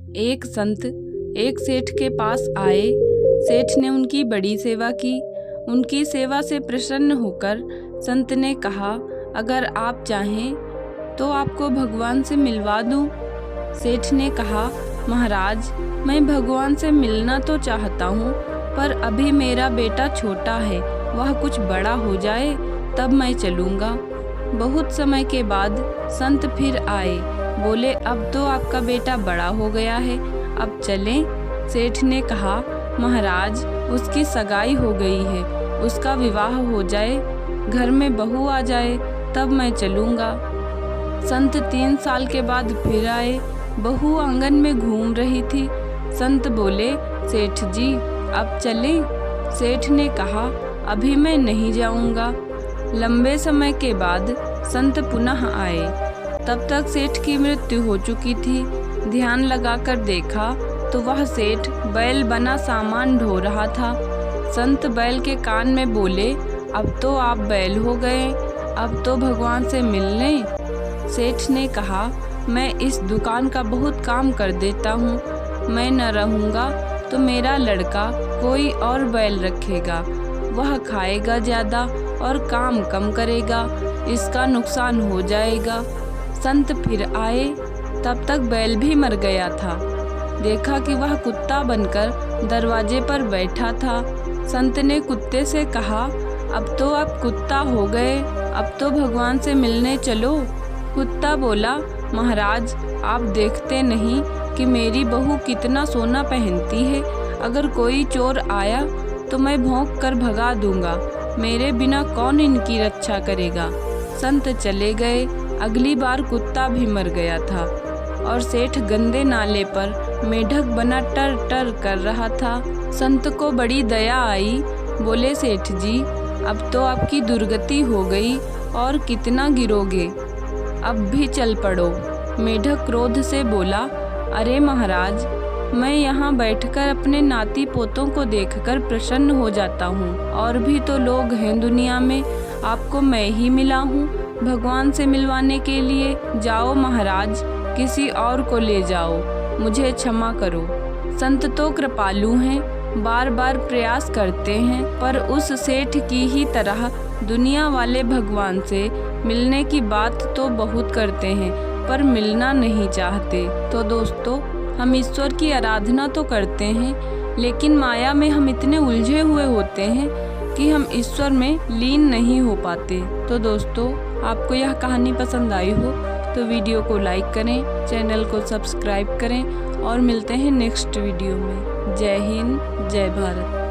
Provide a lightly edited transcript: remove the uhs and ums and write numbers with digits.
एक संत एक सेठ के पास आए। सेठ ने उनकी बड़ी सेवा की। उनकी सेवा से प्रसन्न होकर संत ने कहा, अगर आप चाहें तो आपको भगवान से मिलवा दूं। सेठ ने कहा, महाराज, मैं भगवान से मिलना तो चाहता हूँ, पर अभी मेरा बेटा छोटा है, वह कुछ बड़ा हो जाए तब मैं चलूँगा। बहुत समय के बाद संत फिर आए। बोले, अब तो आपका बेटा बड़ा हो गया है, अब चलें। सेठ ने कहा, महाराज, उसकी सगाई हो गई है, उसका विवाह हो जाए, घर में बहू आ जाए, तब मैं चलूँगा। संत 3 साल के बाद फिर आए। बहू आंगन में घूम रही थी। संत बोले, सेठ जी, अब चलें? सेठ ने कहा, अभी मैं नहीं जाऊँगा। लंबे समय के बाद संत पुनः आए। तब तक सेठ की मृत्यु हो चुकी थी। ध्यान लगाकर देखा तो वह सेठ बैल बना सामान ढो रहा था। संत बैल के कान में बोले, अब तो आप बैल हो गए, अब तो भगवान से मिल लें। सेठ ने कहा, मैं इस दुकान का बहुत काम कर देता हूँ, मैं न रहूँगा तो मेरा लड़का कोई और बैल रखेगा, वह खाएगा ज़्यादा और काम कम करेगा, इसका नुकसान हो जाएगा। संत फिर आए। तब तक बैल भी मर गया था। देखा कि वह कुत्ता बनकर दरवाजे पर बैठा था। संत ने कुत्ते से कहा, अब तो आप कुत्ता हो गए, अब तो भगवान से मिलने चलो। कुत्ता बोला, महाराज, आप देखते नहीं कि मेरी बहू कितना सोना पहनती है, अगर कोई चोर आया तो मैं भौंक कर भगा दूंगा, मेरे बिना कौन इनकी रक्षा करेगा। संत चले गए। अगली बार कुत्ता भी मर गया था और सेठ गंदे नाले पर मेढक बना टर टर कर रहा था। संत को बड़ी दया आई। बोले, सेठ जी, अब तो आपकी दुर्गति हो गई और कितना गिरोगे, अब भी चल पड़ो। मेढक क्रोध से बोला, अरे महाराज, मैं यहाँ बैठकर अपने नाती पोतों को देखकर प्रसन्न हो जाता हूँ, और भी तो लोग हैं दुनिया में, आपको मैं ही मिला हूँ भगवान से मिलवाने के लिए। जाओ महाराज, किसी और को ले जाओ, मुझे क्षमा करो। संत तो कृपालु हैं, बार बार प्रयास करते हैं, पर उस सेठ की ही तरह दुनिया वाले भगवान से मिलने की बात तो बहुत करते हैं, पर मिलना नहीं चाहते। तो दोस्तों, हम ईश्वर की आराधना तो करते हैं, लेकिन माया में हम इतने उलझे हुए होते हैं कि हम ईश्वर में लीन नहीं हो पाते। तो दोस्तों, आपको यह कहानी पसंद आई हो तो वीडियो को लाइक करें, चैनल को सब्सक्राइब करें और मिलते हैं नेक्स्ट वीडियो में। जय हिंद, जय भारत।